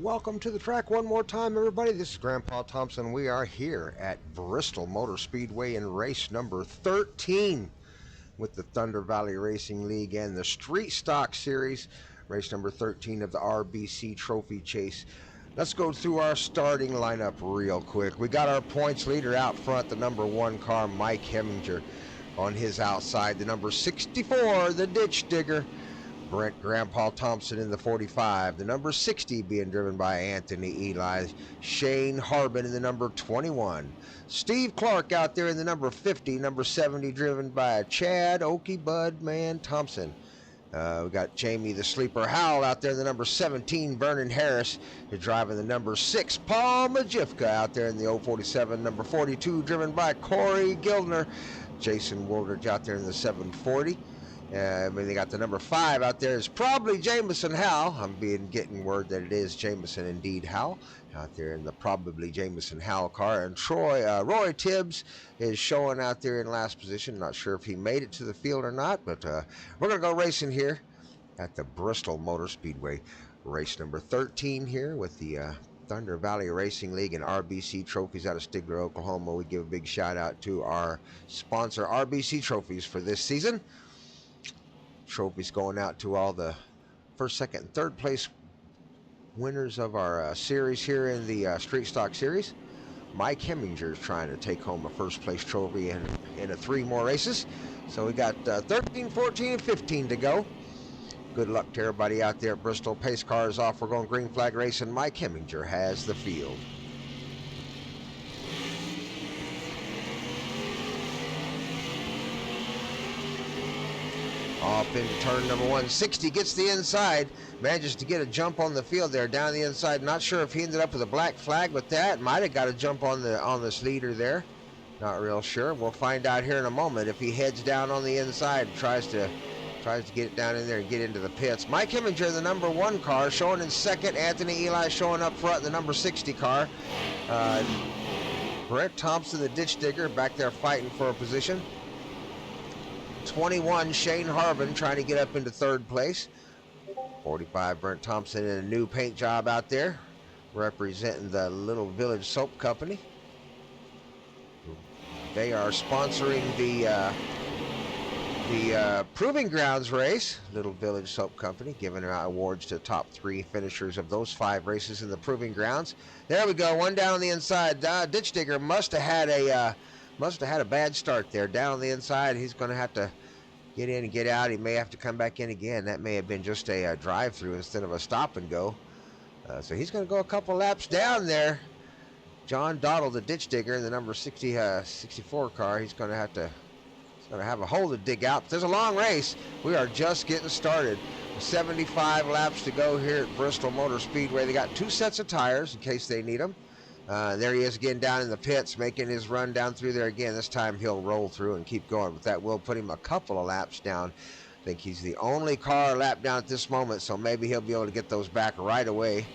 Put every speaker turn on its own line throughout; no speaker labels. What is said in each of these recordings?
Welcome to the track one more time, everybody. This is Grandpa Thompson. We are here at Bristol Motor Speedway in race number 13 with the Thunder Valley Racing League and the Street Stock Series, race number 13 of the RBC Trophy Chase. Let's go through our starting lineup real quick. We got our points leader out front, the number 1 car, Mike Heminger. On his outside, the number 64, the Ditch Digger, Brent Grandpa Thompson in the 45. The number 60 being driven by Anthony Eli. Shane Harbin in the number 21. Steve Clark out there in the number 50. Number 70 driven by Chad Okie Budman Thompson. We got Jamie the Sleeper Howell out there in the number 17. Vernon Harris is driving the number 6. Paul Majivka out there in the 047. Number 42 driven by Corey Gildner. Jason Woolridge out there in the 740. They got the number 5 out there. Is probably Jameson Howell. I'm getting word that it is Jameson indeed Howell out there in the probably Jameson Howell car. And Roy Tibbs is showing out there in last position. Not sure if he made it to the field or not, but we're going to go racing here at the Bristol Motor Speedway. Race number 13 here with the Thunder Valley Racing League and RBC Trophies out of Stigler, Oklahoma. We give a big shout out to our sponsor, RBC Trophies, for this season. Trophies going out to all the first, second, and third place winners of our series here in the Street Stock Series. Mike Heminger is trying to take home a first place trophy in 3 more races. So we got 13, 14, and 15 to go. Good luck to everybody out there at Bristol. Pace car is off. We're going green flag racing. Mike Heminger has the field. Off into turn number 1. 60 gets the inside, manages to get a jump on the field there down the inside. Not sure if he ended up with a black flag with that. Might have got a jump on this leader there. Not real sure. We'll find out here in a moment if he heads down on the inside and tries to get it down in there and get into the pits. Mike Heminger, the number 1 car, showing in second. Anthony Eli showing up front, the number 60 car. Brent Thompson, the Ditch Digger, back there fighting for a position. 21, Shane Harbin trying to get up into 3rd place. 45, Brent Thompson in a new paint job out there, representing the Little Village Soap Company. They are sponsoring the Proving Grounds race. Little Village Soap Company giving out awards to top 3 finishers of those 5 races in the Proving Grounds. There we go, one down on the inside. Ditch Digger must have had a bad start there. Down on the inside, he's going to have to get in and get out. He may have to come back in again. That may have been just a drive-through instead of a stop and go. So he's going to go a couple laps down there. John Dottle, the ditch digger, in the number 64 car. He's going to have a hole to dig out. There's a long race. We are just getting started. 75 laps to go here at Bristol Motor Speedway. They got 2 sets of tires in case they need them. There he is again down in the pits, making his run down through there again. This time he'll roll through and keep going, but that will put him a couple of laps down. I think he's the only car lap down at this moment, so maybe he'll be able to get those back right away.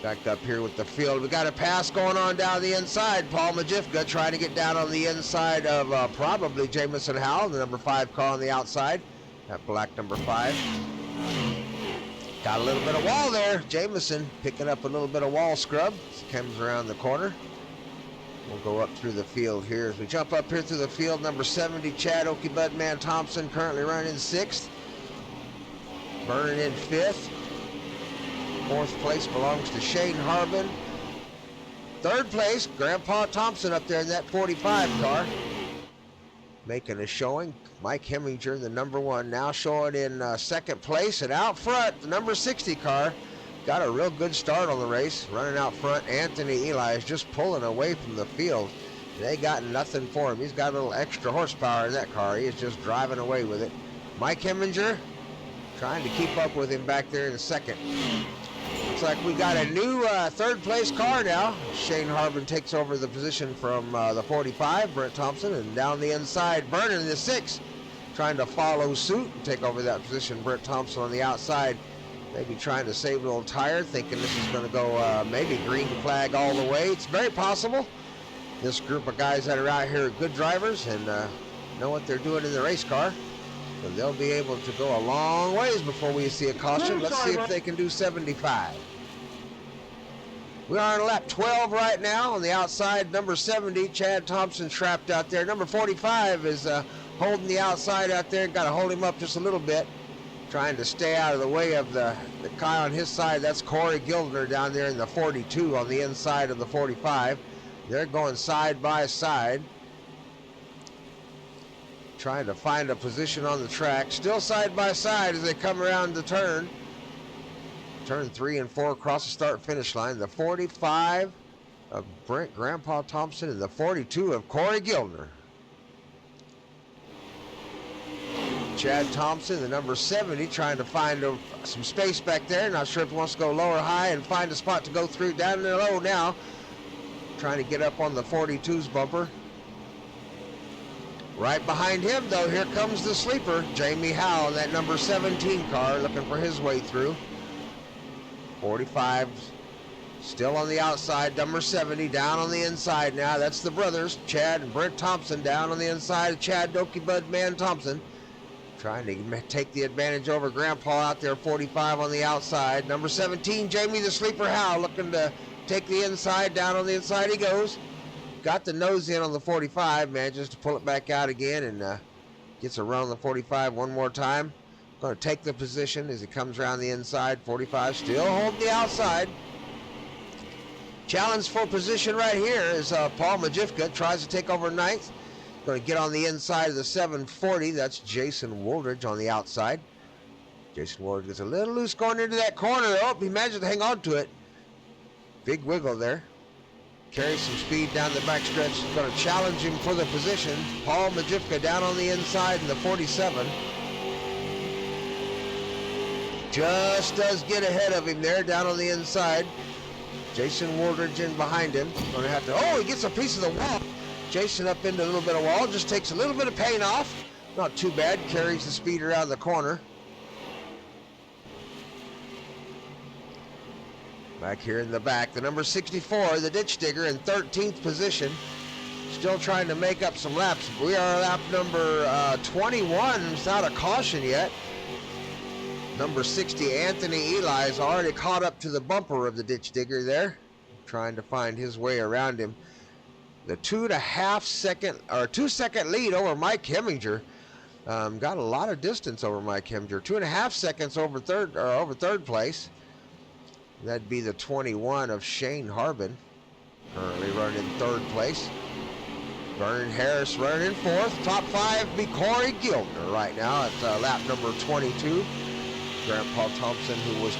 Back up here with the field. We got a pass going on down the inside. Paul Majifka trying to get down on the inside of probably Jamison Howell, the number 5 car on the outside. That black number 5. Got a little bit of wall there. Jamison picking up a little bit of wall scrub as he comes around the corner. We'll go up through the field here. As we jump up here through the field, number 70, Chad Okie Budman Thompson, currently running 6th. Burning in 5th. 4th place belongs to Shane Harbin. 3rd place, Grandpa Thompson up there in that 45 car. Making a showing. Mike Heminger, the number 1, now showing in 2nd place. And out front, the number 60 car got a real good start on the race. Running out front, Anthony Eli is just pulling away from the field. They got nothing for him. He's got a little extra horsepower in that car. He is just driving away with it. Mike Heminger trying to keep up with him back there in 2nd. Looks like we got a new 3rd place car now. Shane Harbin takes over the position from the 45, Brent Thompson, and down the inside, Vernon in the 6, trying to follow suit and take over that position. Brent Thompson on the outside, maybe trying to save a little tire, thinking this is going to go maybe green flag all the way. It's very possible. This group of guys that are out here are good drivers and know what they're doing in the race car. So they'll be able to go a long ways before we see a caution. Let's see if they can do 75. We are on lap 12 right now. On the outside, number 70, Chad Thompson, trapped out there. Number 45 is holding the outside out there. Got to hold him up just a little bit, trying to stay out of the way of the guy on his side. That's Corey Gildner down there in the 42 on the inside of the 45. They're going side by side, trying to find a position on the track. Still side by side as they come around the turn. Turn 3 and 4 across the start-finish line. The 45 of Brent Grandpa Thompson and the 42 of Corey Gildner. Chad Thompson, the number 70, trying to find some space back there. Not sure if he wants to go low or high and find a spot to go through. Down there low now. Trying to get up on the 42's bumper. Right behind him, though, here comes the sleeper, Jamie Howell, that number 17 car, looking for his way through. 45 still on the outside, number 70 down on the inside now. That's the brothers, Chad and Brent Thompson, down on the inside of Chad Okie Budman Thompson. Trying to take the advantage over Grandpa out there, 45 on the outside. Number 17, Jamie the sleeper Howell, looking to take the inside, down on the inside he goes. Got the nose in on the 45, manages to pull it back out again and gets a run on the 45 one more time. Going to take the position as he comes around the inside. 45 still holding the outside. Challenge for position right here is Paul Majifka tries to take over 9th. Going to get on the inside of the 740. That's Jason Woolridge on the outside. Jason Woolridge gets a little loose going into that corner. Oh, he managed to hang on to it. Big wiggle there. Carries some speed down the backstretch. Going to challenge him for the position. Paul Majifka down on the inside in the 47. Just does get ahead of him there down on the inside. Jason Woolridge in behind him. Going to have to, oh, he gets a piece of the wall. Jason up into a little bit of wall. Just takes a little bit of paint off. Not too bad. Carries the speed around the corner. Back here in the back, the number 64, the ditch digger, in 13th position. Still trying to make up some laps. We are lap number 21 without a caution yet. Number 60, Anthony Eli, is already caught up to the bumper of the ditch digger there, trying to find his way around him. The 2 second lead over Mike Heminger. Got a lot of distance over Mike Heminger. 2.5 seconds over third place. That'd be the 21 of Shane Harbin, currently running in 3rd place. Vernon Harris running in 4th. Top 5 be Corey Gildner right now at lap number 22. Grandpa Thompson, who was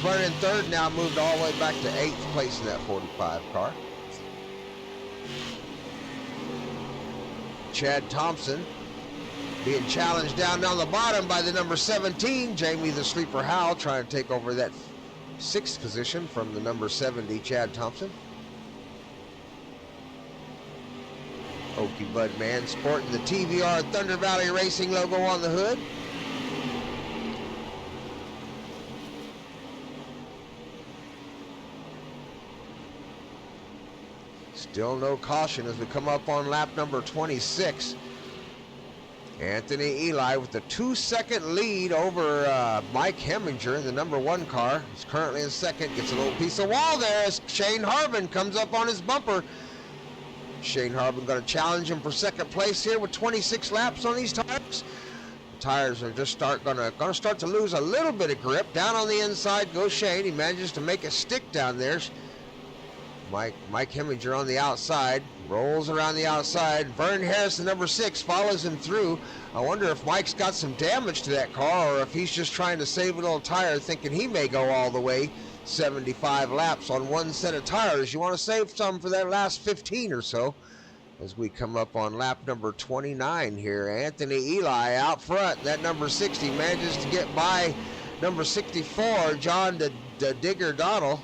running third, now moved all the way back to 8th place in that 45 car. Chad Thompson being challenged down on the bottom by the number 17, Jamie the Sleeper Howell, trying to take over that 6th position from the number 70, Chad Thompson. Okie Bud Man sporting the TVR Thunder Valley Racing logo on the hood. Still no caution as we come up on lap number 26. Anthony Eli with the 2-second lead over Mike Heminger in the number 1 car. He's currently in 2nd, gets a little piece of wall there as Shane Harvin comes up on his bumper. Shane Harvin going to challenge him for 2nd place here with 26 laps on these tires. The tires are just going to start to lose a little bit of grip. Down on the inside goes Shane. He manages to make it stick down there. Mike Heminger on the outside, rolls around the outside. Vern Harris, the number 6, follows him through. I wonder if Mike's got some damage to that car or if he's just trying to save a little tire, thinking he may go all the way 75 laps on one set of tires. You want to save some for that last 15 or so. As we come up on lap number 29 here, Anthony Eli out front. That number 60 manages to get by number 64, John the Digger Dottle.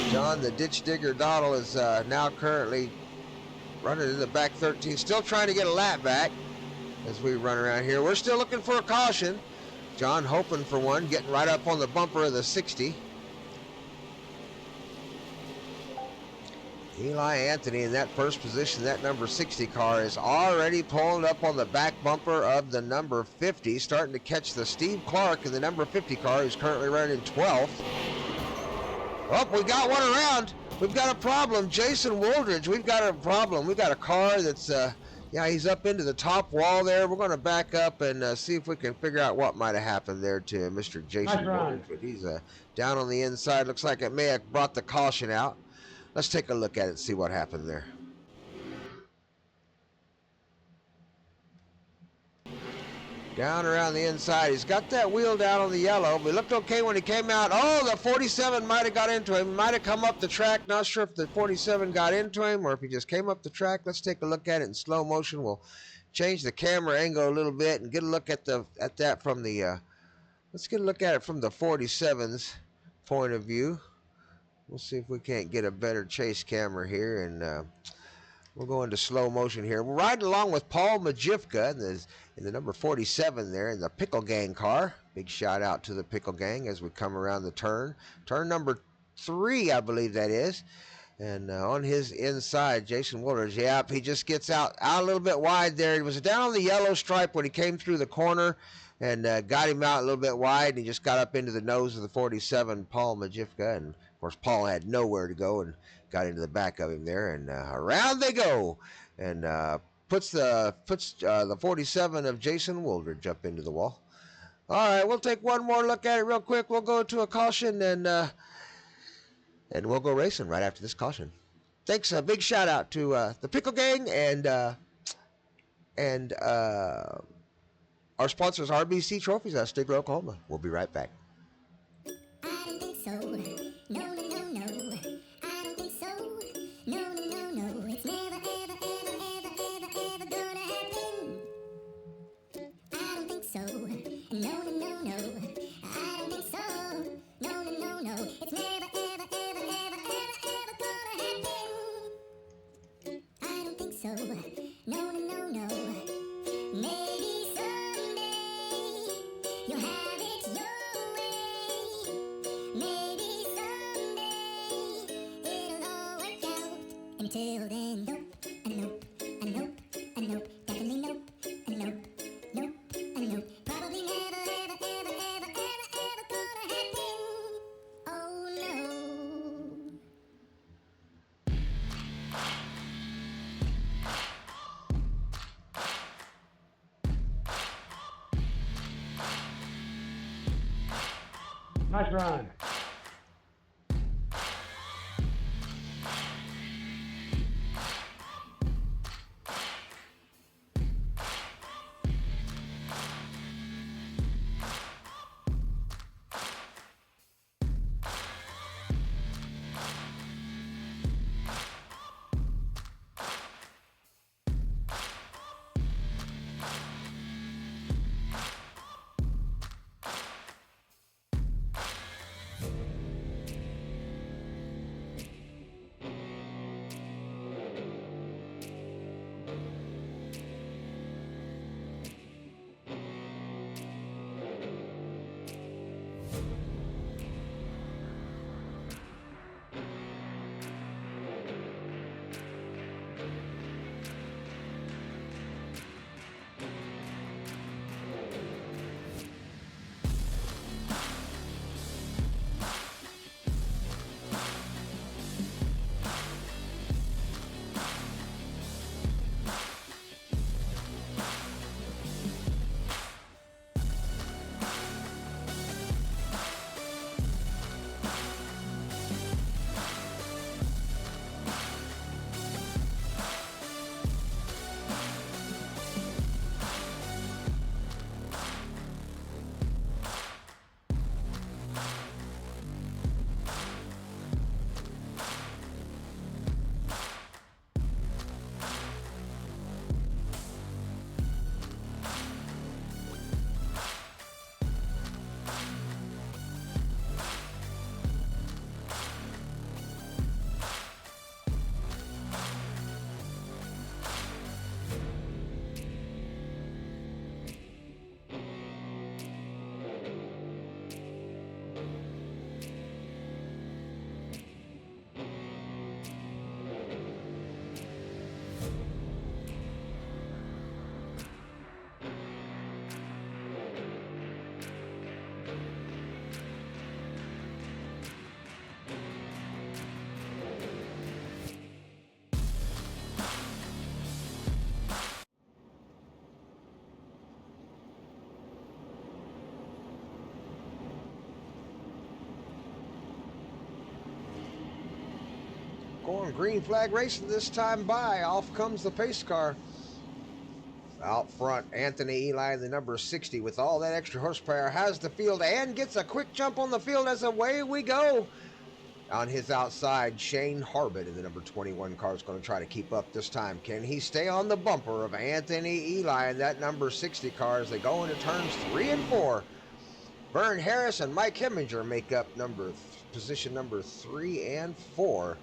John the Ditch Digger Dottle is now currently running in the back 13, still trying to get a lap back as we run around here. We're still looking for a caution. John hoping for one, getting right up on the bumper of the 60. Eli Anthony in that first position. That number 60 car is already pulling up on the back bumper of the number 50, starting to catch the Steve Clark in the number 50 car, who's currently running 12th. Oh, we got one around. We've got a problem. Jason Woldridge, we've got a problem. We've got a car that's, yeah, he's up into the top wall there. We're going to back up and see if we can figure out what might have happened there to Mr. Jason Woldridge. But he's down on the inside. Looks like it may have brought the caution out. Let's take a look at it and see what happened there. Down around the inside. He's got that wheel down on the yellow, but it looked okay when he came out. Oh, the 47 might have got into him. Might have come up the track. Not sure if the 47 got into him or if he just came up the track. Let's take a look at it in slow motion. We'll change the camera angle a little bit and get a look at that from the let's get a look at it from the 47's point of view. We'll see if we can't get a better chase camera here, and we'll go into slow motion here. We're riding along with Paul Majivka in the number 47 there in the Pickle Gang car. Big shout out to the Pickle Gang as we come around the turn. Turn number 3, I believe that is. And on his inside, Jason Woldridge, yep, he just gets out a little bit wide there. He was down on the yellow stripe when he came through the corner and got him out a little bit wide, and he just got up into the nose of the 47, Paul Majivka, and of course Paul had nowhere to go and got into the back of him there, and around they go, and puts the 47 of Jason Woldridge up into the wall. All right, we'll take one more look at it real quick. We'll go to a caution, and we'll go racing right after this caution. Thanks, a big shout out to the Pickle Gang and our sponsors, RBC Trophies out of Stigler, Oklahoma. We'll be right back.
I don't think so. No, no, no, no. I don't think so. No, no, no, no. It's never, ever, ever, ever, ever, ever gonna happen. I don't think so. No, no, no, no. I don't think so. No, no, no, no. It's never, ever, ever, ever, ever, ever gonna happen. I don't think so. No, no, no, no. Maybe someday you'll have it your way. Maybe someday it'll all work out. Until then, nope, and nope, and nope, and nope, definitely nope, and nope, nope, and nope. Probably never, ever, ever, ever, ever, ever gonna happen. Oh no.
Nice run.
going green flag racing this time by. Off comes the pace car. Out front, Anthony Eli, the number 60, with all that extra horsepower, has the field and gets a quick jump on the field as away we go. On his outside, Shane Harbin in the number 21 car is going to try to keep up this time. Can he stay on the bumper of Anthony Eli and that number 60 car as they go into turns 3 and 4? Vern Harris and Mike Heminger make up position number 3 and 4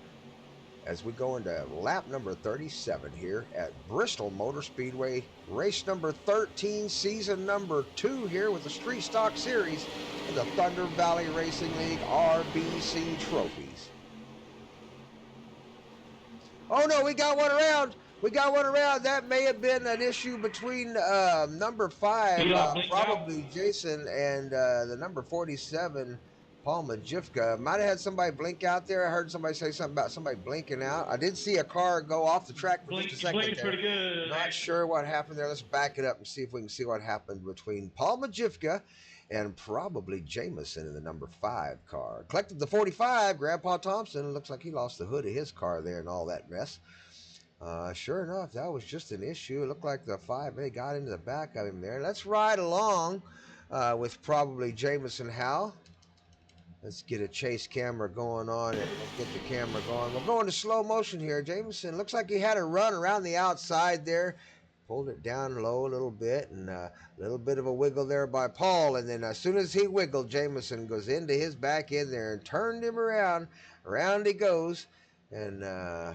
as we go into lap number 37 here at Bristol Motor Speedway, race number 13, season number 2 here with the Street Stock Series in the Thunder Valley Racing League RBC trophies. Oh no, we got one around. We got one around. That may have been an issue between number 5, probably Jason, and the number 47, Paul Majivka. Might have had somebody blink out there. I heard somebody say something about somebody blinking out. I did see a car go off the track for just a second there.
Pretty good.
Not sure what happened there. Let's back it up and see if we can see what happened between Paul Majivka and probably Jameson in the number 5 car. Collected the 45, Grandpa Thompson. Looks like he lost the hood of his car there and all that mess. Sure enough, that was just an issue. It looked like the 5A got into the back of him there. Let's ride along with probably Jameson Howell. Let's get a chase camera going on and get the camera going. We're going to slow motion here. Jameson looks like he had a run around the outside there. Pulled it down low a little bit, and a little bit of a wiggle there by Paul. And then as soon as he wiggled, Jameson goes into his back end there and turned him around. Around he goes. And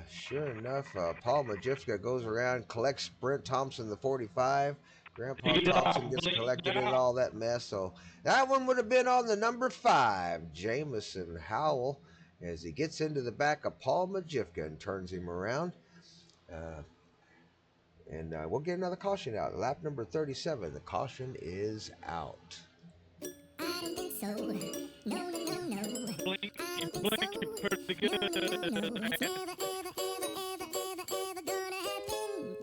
sure enough, Paul Majivka goes around, collects Brent Thompson, the 45. Grandpa Thompson gets collected in all that mess. So that one would have been on the number 5, Jameson Howell, as he gets into the back of Paul Majivka and turns him around. And we'll get another caution out. Lap number 37, the caution is out.
I don't think so. No, no, no, no.
Blink,
I don't
blink,
think so.
pretty good.
No, no, no. It's never, ever, ever, ever, ever, ever gonna happen.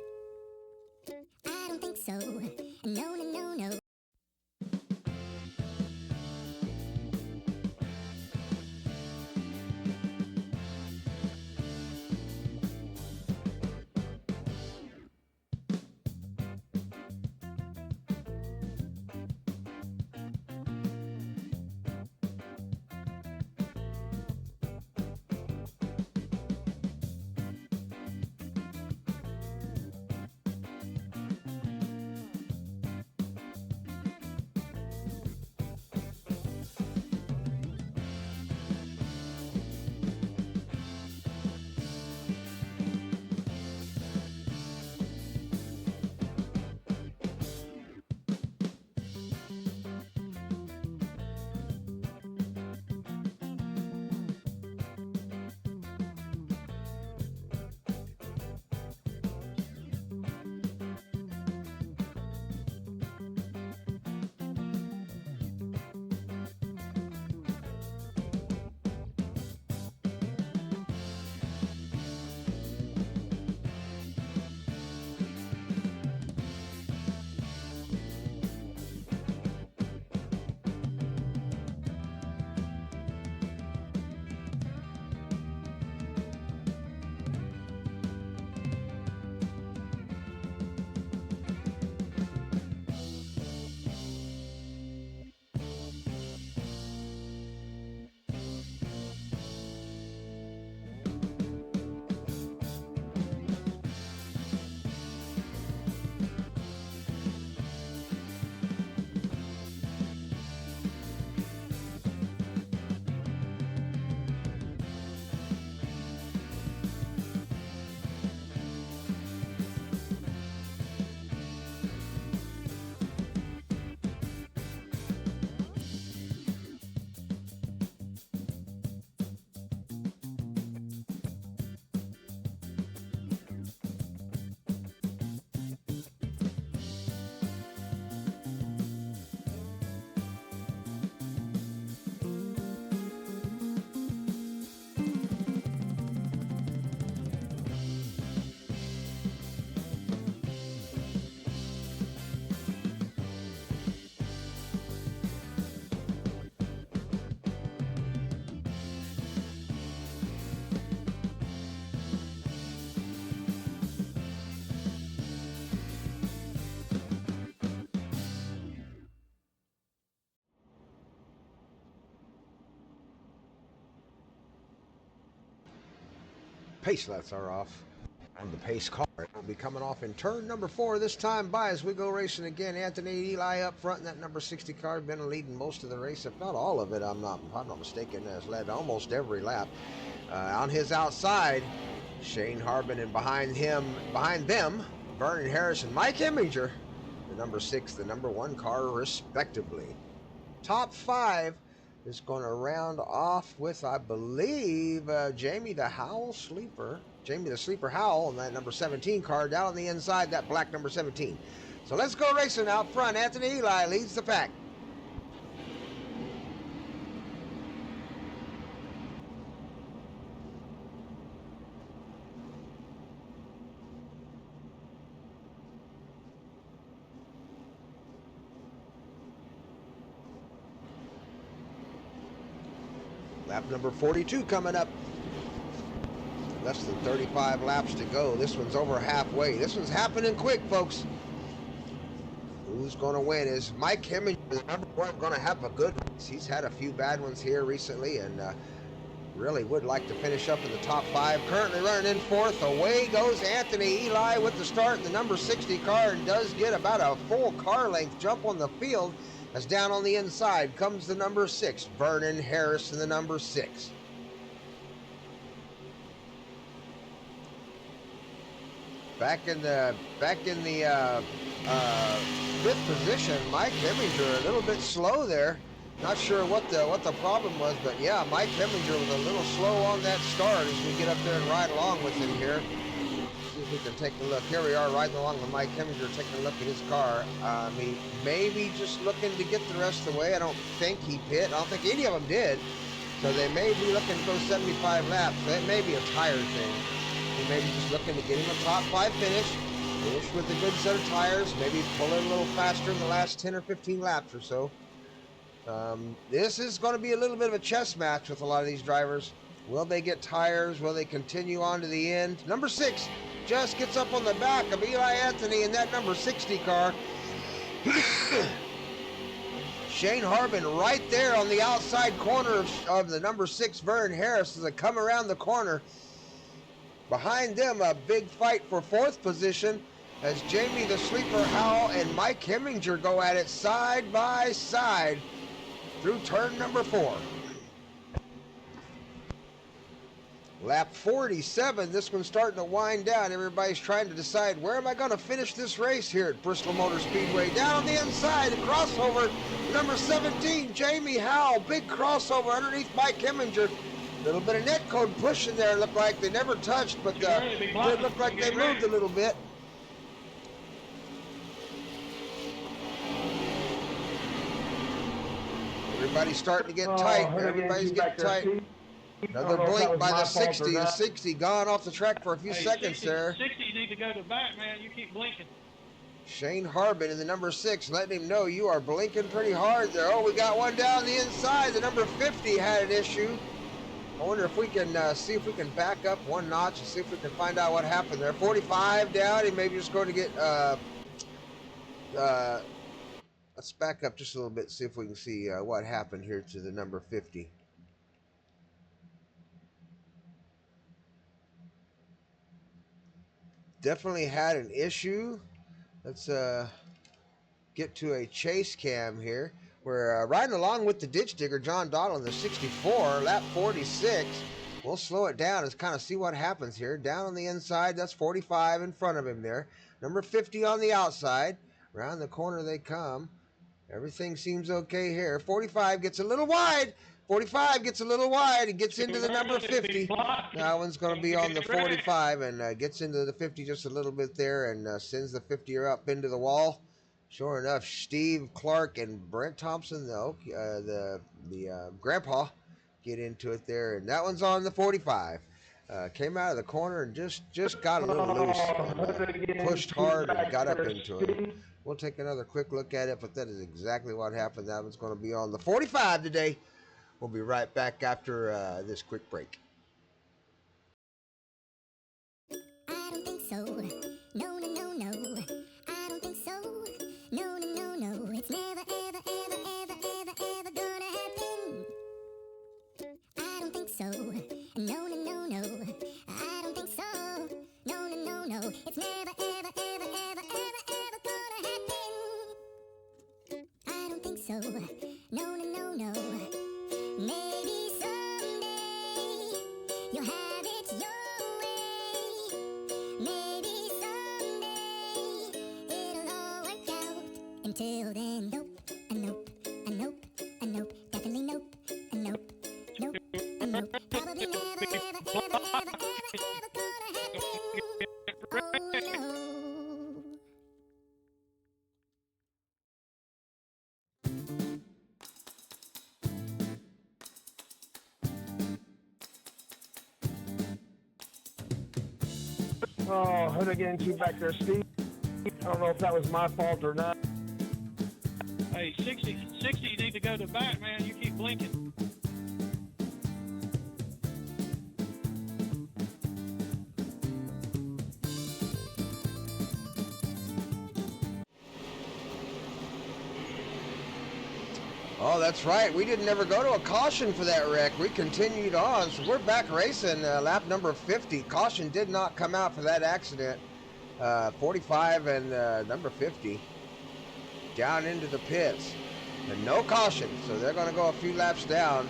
I don't think so. No, no, no, no.
Pace lights are off on the pace car. It will be coming off in turn number 4 this time by as we go racing again. Anthony Eli up front in that number 60 car. Been leading most of the race, if not all of it. I'm not mistaken, has led almost every lap. On his outside, Shane Harbin, and behind them, Vernon Harris and Mike Heminger, the number 6, the number 1 car, respectively. Top 5 is going to round off with, I believe, Jamie the Sleeper Howell in that number 17 car down on the inside, that black number 17. So let's go racing out front. Anthony Eli leads the pack. Lap number 42 coming up. Less than 35 laps to go. This one's over halfway. This one's happening quick, folks. Who's going to win? Is Mike Heminger, the number 1, going to have a good race? He's had a few bad ones here recently and really would like to finish up in the top 5. Currently running in 4th. Away goes Anthony Eli with the start in the number 60 car and does get about a full car length jump on the field. As down on the inside comes the number 6, Vernon Harris in the number 6. Back in the 5th position, Mike Heminger a little bit slow there. Not sure what the problem was, but yeah, Mike Heminger was a little slow on that start as we get up there and ride along with him here. See if we can take a look. Here we are riding along with Mike Heminger, taking a look at his car. He may be just looking to get the rest of the way. I don't think he pit. I don't think any of them did. So they may be looking to go 75 laps. So it may be a tire thing. He may be just looking to get him a top 5 finish with a good set of tires, maybe pull it a little faster in the last 10 or 15 laps or so. This is going to be a little bit of a chess match with a lot of these drivers. Will they get tires? Will they continue on to the end? Number 6 just gets up on the back of Eli Anthony in that number 60 car. Shane Harbin right there on the outside corner of the number 6 Vernon Harris as they come around the corner. Behind them, a big fight for 4th position as Jamie the Sleeper Howell and Mike Heminger go at it side by side through turn number 4. Lap 47, this one's starting to wind down. Everybody's trying to decide, where am I going to finish this race here at Bristol Motor Speedway? Down on the inside, a crossover, number 17, Jamie Howell. Big crossover underneath Mike Heminger. A little bit of net code pushing there. Looked like they never touched, but it looked like they moved a little bit. Everybody's starting to get tight. Everybody's getting tight. Another blink by the 60. The 60 gone off the track for a few seconds there.
60 need to go to the back, man. You keep blinking.
Shane Harbin in the number 6, letting him know you are blinking pretty hard there. Oh, we got one down the inside. The number 50 had an issue. I wonder if we can see if we can back up one notch and see if we can find out what happened there. 45 down. He may be just going to get. Let's back up just a little bit, see if we can see what happened here to the number 50. Definitely had an issue. Let's get to a chase cam here. We're riding along with the ditch digger, John Donald, in the 64, lap 46. We'll slow it down and kind of see what happens here. Down on the inside, that's 45 in front of him there. Number 50 on the outside. Around the corner they come. Everything seems okay here. 45 gets a little wide. 45 gets a little wide and gets into the number 50. That one's going to be on the 45 and gets into the 50 just a little bit there and sends the 50 up into the wall. Sure enough, Steve Clark and Brent Thompson, the grandpa, get into it there, and that one's on the 45. Came out of the corner and just got a little loose, and, pushed hard and got up into it. We'll take another quick look at it, but that is exactly what happened. That one's going to be on the 45 today. We'll be right back after this quick break.
I don't think so. No, no, no, no. I don't think so. No, no, no, no. It's never, ever, ever, ever, ever, ever gonna happen. I don't think so. No, no, no, no. I don't think so. No, no, no, no. Maybe someday you'll have it your way. Maybe someday it'll all work out. Until then, nope, a nope, a nope, a nope, definitely nope, a nope, nope, a nope. Probably never, ever, ever, ever, ever, ever gonna happen. Oh no.
Oh, who did I get into back there, Steve? I don't know if that was my fault or not.
Hey, 60, you need to go to the back, man. You keep blinking.
Oh, that's right. We didn't ever go to a caution for that wreck. We continued on, so we're back racing lap number 50. Caution did not come out for that accident. 45 and number 50 down into the pits. And no caution, so they're going to go a few laps down.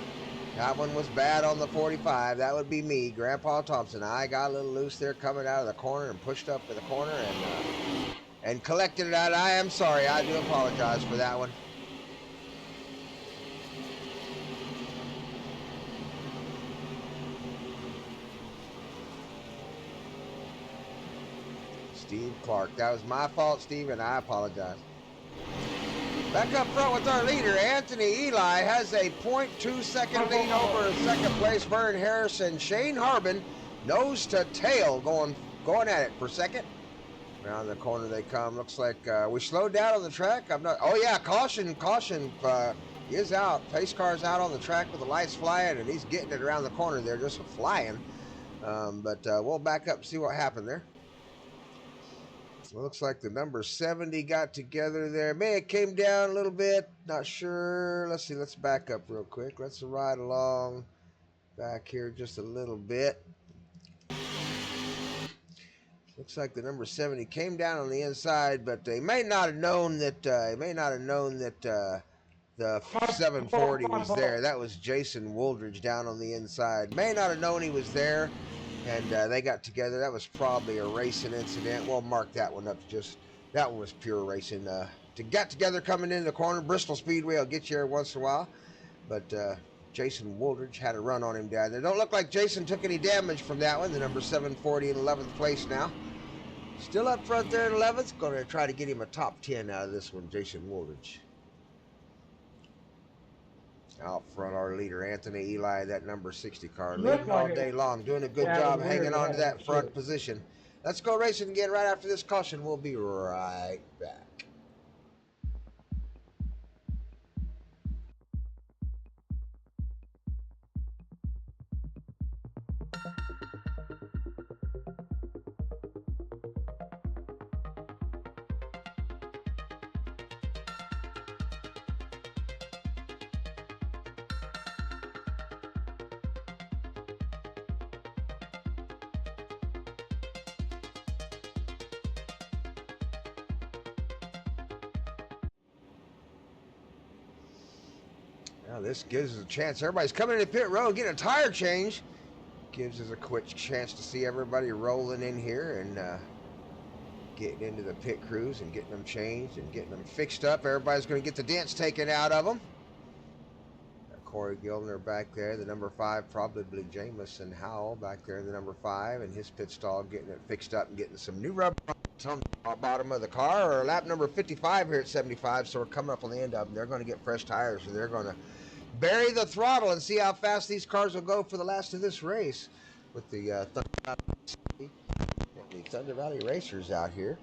That one was bad on the 45. That would be me, Grandpa Thompson. I got a little loose there coming out of the corner and pushed up to the corner and collected it out. I am sorry. I do apologize for that one. Steve Clark. That was my fault, Steve, and I apologize. Back up front with our leader, Anthony Eli, has a 0.2 second lead over second place Vern Harrison. Shane Harbin, nose to tail, going at it for second. Around the corner they come. Looks like we slowed down on the track. I'm not. Oh yeah, caution. He is out. Pace car's out on the track with the lights flying, and he's getting it around the corner there, just flying. But we'll back up and see what happened there. Looks like the number 70 got together there. May have came down a little bit. Not sure. Let's see. Let's back up real quick. Let's ride along back here just a little bit. Looks like the number 70 came down on the inside, but they may not have known that. The 740 was there. That was Jason Wooldridge down on the inside. May not have known he was there. And they got together. That was probably a racing incident. We'll mark that one up. That one was pure racing. To get together coming into the corner, Bristol Spedway will get you every once in a while. But Jason Wooldridge had a run on him down there. Don't look like Jason took any damage from that one. The number 740 in 11th place now. Still up front there in 11th. Going to try to get him a top 10 out of this one, Jason Wooldridge. Out front, our leader, Anthony Eli, that number 60 car, leading all day long, doing a good job hanging on to that front position. Let's go racing again right after this caution. We'll be right back. Now this gives us a chance. Everybody's coming into pit road, getting a tire change. Gives us a quick chance to see everybody rolling in here and getting into the pit crews and getting them changed and getting them fixed up. Everybody's going to get the dents taken out of them. Corey Gilner back there, the number 5, probably Jamison Howell back there in the number 5, and his pit stall, getting it fixed up and getting some new rubber on the bottom of the car. Or lap number 55 here at 75, so we're coming up on the end of them. They're going to get fresh tires, so they're going to bury the throttle and see how fast these cars will go for the last of this race with the Thunder Valley Racers out here.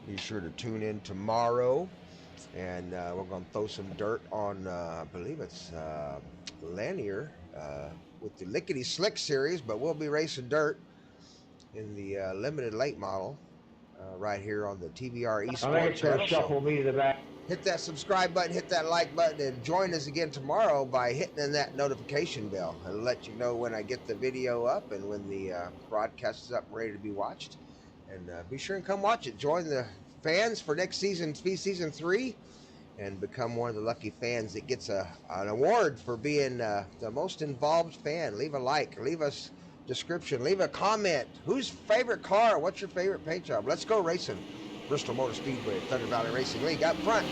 Be sure to tune in tomorrow, and we're going to throw some dirt on, I believe it's Lanier with the Lickety Slick series, but we'll be racing dirt in the limited late model right here on the TVR Esports channel.
Shuffle me to the back.
Hit that subscribe button, hit that like button, and join us again tomorrow by hitting that notification bell. It'll let you know when I get the video up and when the broadcast is up and ready to be watched. And be sure and come watch it. Join the fans for next season, season 3, and become one of the lucky fans that gets an award for being the most involved fan. Leave a like, leave us description, leave a comment. Whose favorite car? What's your favorite paint job? Let's go racing. Bristol Motor Speedway, Thunder Valley Racing League up front.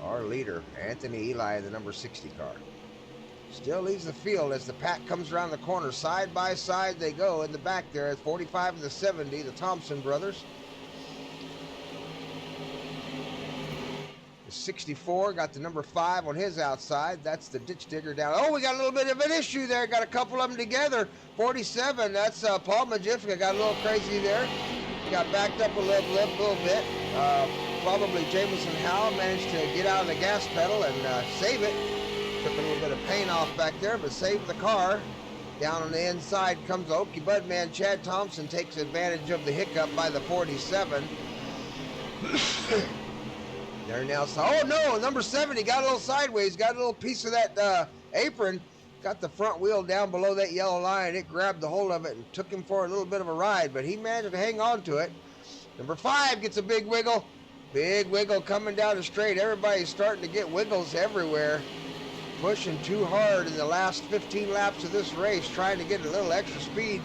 Our leader, Anthony Eli, in the number 60 car. Still leads the field as the pack comes around the corner. Side by side they go in the back there at 45 and the 70, the Thompson brothers. The 64 got the number 5 on his outside. That's the ditch digger down. Oh, we got a little bit of an issue there. Got a couple of them together. 47, that's Paul Majifka. Got a little crazy there. Got backed up a little bit. Probably Jameson Howell managed to get out of the gas pedal and save it. Took a little bit of paint off back there, but saved the car. Down on the inside comes the Okie Bud man. Chad Thompson takes advantage of the hiccup by the 47. There now. Oh no, number 70 got a little sideways. Got a little piece of that apron. Got the front wheel down below that yellow line. It grabbed the hold of it and took him for a little bit of a ride, but he managed to hang on to it. Number 5 gets a big wiggle. Big wiggle coming down the straight. Everybody's starting to get wiggles everywhere. Pushing too hard in the last 15 laps of this race, trying to get a little extra speed.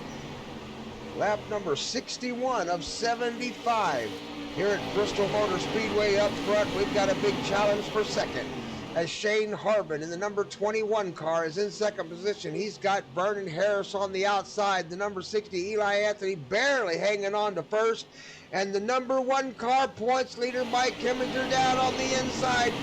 Lap number 61 of 75. Here at Bristol Motor Speedway up front, we've got a big challenge for second. As Shane Harbin in the number 21 car is in second position. He's got Vernon Harris on the outside. The number 60, Eli Anthony, barely hanging on to first. And the number 1 car points leader, Mike Heminger, down on the inside.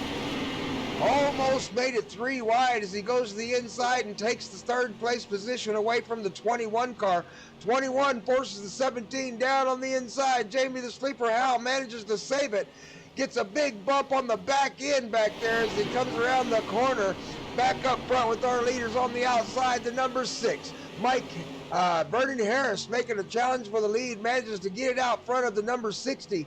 Almost made it 3 wide as he goes to the inside and takes the third place position away from the 21 car. 21 forces the 17 down on the inside. Jamie the Sleeper Howell manages to save it. Gets a big bump on the back end back there as he comes around the corner. Back up front with our leaders on the outside, the number 6. Mike Vernon Harris making a challenge for the lead, manages to get it out front of the number 60.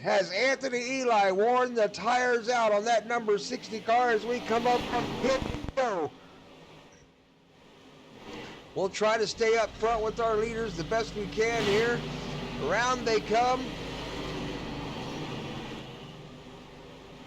Has Anthony Eli worn the tires out on that number 60 car as we come up from pit row. We'll try to stay up front with our leaders the best we can here. Around they come.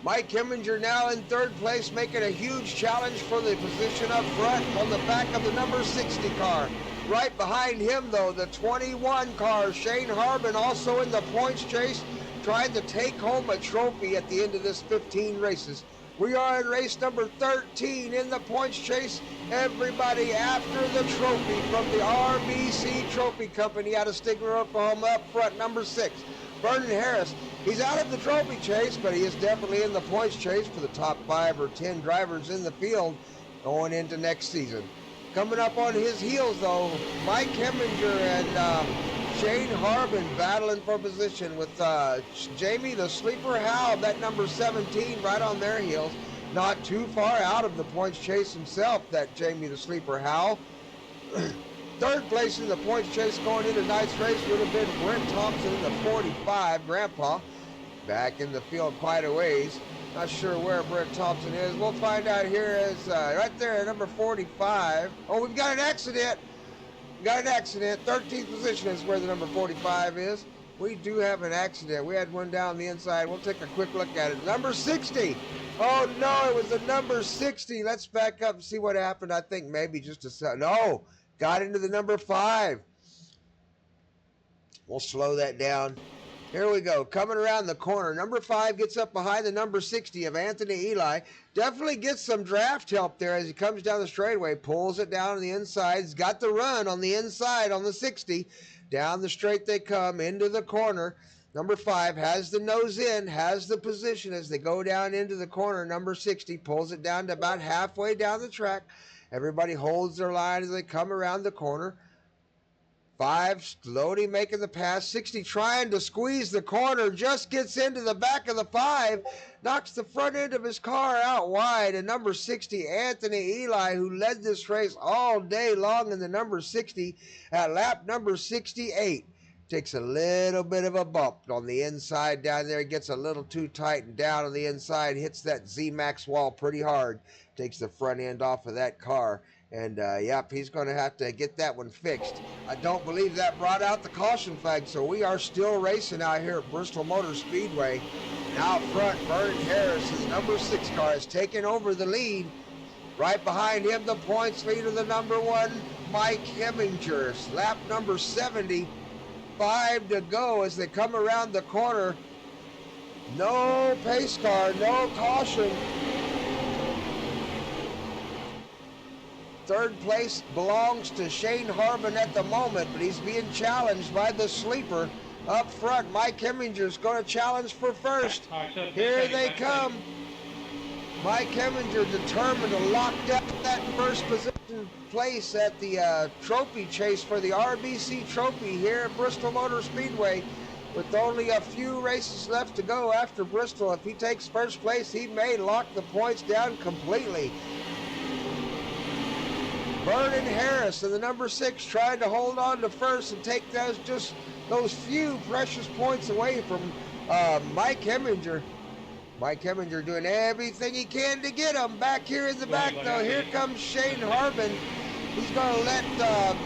Mike Heminger now in third place, making a huge challenge for the position up front on the back of the number 60 car. Right behind him, though, the 21 car, Shane Harbin, also in the points chase, trying to take home a trophy at the end of this 15 races. We are in race number 13 in the points chase. Everybody after the trophy from the RBC Trophy Company out of Stigler, Oklahoma, up front, number 6. Vernon Harris, he's out of the trophy chase, but he is definitely in the points chase for the top 5 or 10 drivers in the field going into next season. Coming up on his heels, though, Mike Heminger and Shane Harbin battling for position with Jamie the Sleeper Howell, that number 17, right on their heels. Not too far out of the points chase himself, that Jamie the Sleeper Howell. Third place in the points chase going into tonight's race would have been Brent Thompson in the 45, Grandpa. Back in the field quite a ways. Not sure where Brent Thompson is. We'll find out here as right there, number 45. Oh, we've got an accident. Got an accident. 13th position is where the number 45 is. We do have an accident. We had one down the inside. We'll take a quick look at it. Number 60. Oh, no, it was the number 60. Let's back up and see what happened. I think maybe just a... No, got into the number 5. We'll slow that down. Here we go. Coming around the corner. Number 5 gets up behind the number 60 of Anthony Eli. Definitely gets some draft help there as he comes down the straightaway. Pulls it down on the inside. He's got the run on the inside on the 60. Down the straight they come into the corner. Number 5 has the nose in, has the position as they go down into the corner. Number 60 pulls it down to about halfway down the track. Everybody holds their line as they come around the corner. 5 slowly making the pass. 60 trying to squeeze the corner. Just gets into the back of the 5. Knocks the front end of his car out wide. And number 60, Anthony Eli, who led this race all day long in the number 60 at lap number 68. Takes a little bit of a bump on the inside down there. Gets a little too tight and down on the inside. Hits that Z-Max wall pretty hard. Takes the front end off of that car. And yep, he's going to have to get that one fixed. I don't believe that brought out the caution flag, so we are still racing out here at Bristol Motor Speedway. And out front, Vernon Harris, his number 6 car, has taken over the lead. Right behind him, the points leader, the number 1, Mike Heminger. Lap number 70, 5 to go as they come around the corner. No pace car, no caution. Third place belongs to Shane Harbin at the moment, but he's being challenged by the sleeper up front. Mike Heminger's going to challenge for first. Here they come. Mike Heminger determined to lock down that first position place at the trophy chase for the RBC trophy here at Bristol Motor Speedway. With only a few races left to go after Bristol, if he takes first place, he may lock the points down completely. Vernon Harris in the number 6 trying to hold on to first and take those few precious points away from Mike Heminger. Mike Heminger doing everything he can to get him. Back here in the back, though, here comes Shane Harbin. He's going to let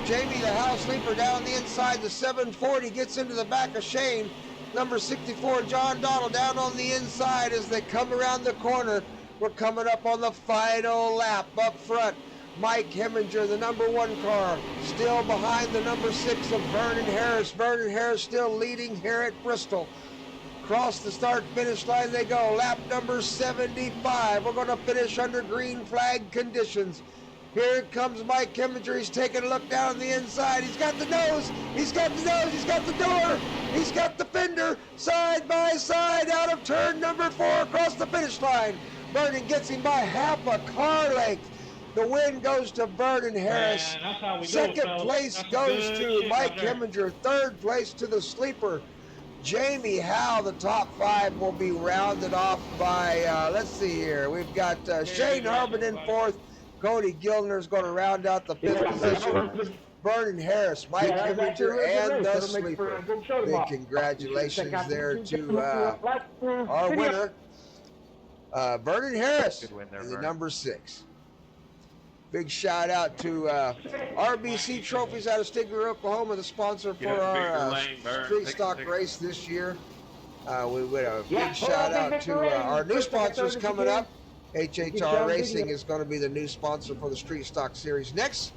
Jamie the house sleeper down the inside. The 740 gets into the back of Shane. Number 64, John Donald, down on the inside as they come around the corner. We're coming up on the final lap up front. Mike Heminger, the number 1 car, still behind the number 6 of Vernon Harris. Vernon Harris still leading here at Bristol. Across the start-finish line they go. Lap number 75. We're going to finish under green flag conditions. Here comes Mike Heminger. He's taking a look down the inside. He's got the nose. He's got the nose. He's got the door. He's got the fender. Side by side out of turn number 4 across the finish line. Vernon gets him by half a car length. The win goes to Vernon Harris. Second place goes to Mike Heminger. Third place to the sleeper, Jamie Howe. The top 5 will be rounded off by, let's see here. We've got Shane Harbin in 4th. Cody Gildner's going to round out the 5th position. Vernon Harris, Mike Heminger, and the sleeper. Big congratulations there to our winner, Vernon Harris, in the number 6. Big shout out to RBC Trophies out of Stigler, Oklahoma, the sponsor for our street stock race this year. We went a big shout out to our new sponsors coming up. HHR Racing is going to be the new sponsor for the Street Stock Series next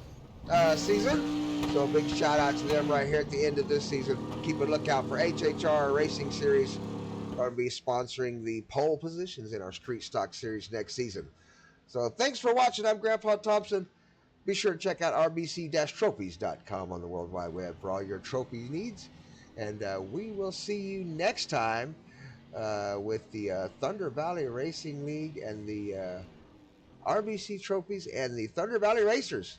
season. So a big shout out to them right here at the end of this season. Keep a lookout for HHR Racing Series. Going to be sponsoring the pole positions in our Street Stock Series next season. So thanks for watching. I'm Grandpa Thompson. Be sure to check out rbc-trophies.com on the World Wide Web for all your trophy needs. And we will see you next time with the Thunder Valley Racing League and the RBC Trophies and the Thunder Valley Racers.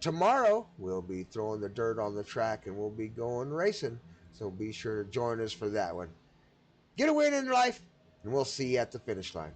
Tomorrow, we'll be throwing the dirt on the track and we'll be going racing. So be sure to join us for that one. Get a win in life, and we'll see you at the finish line.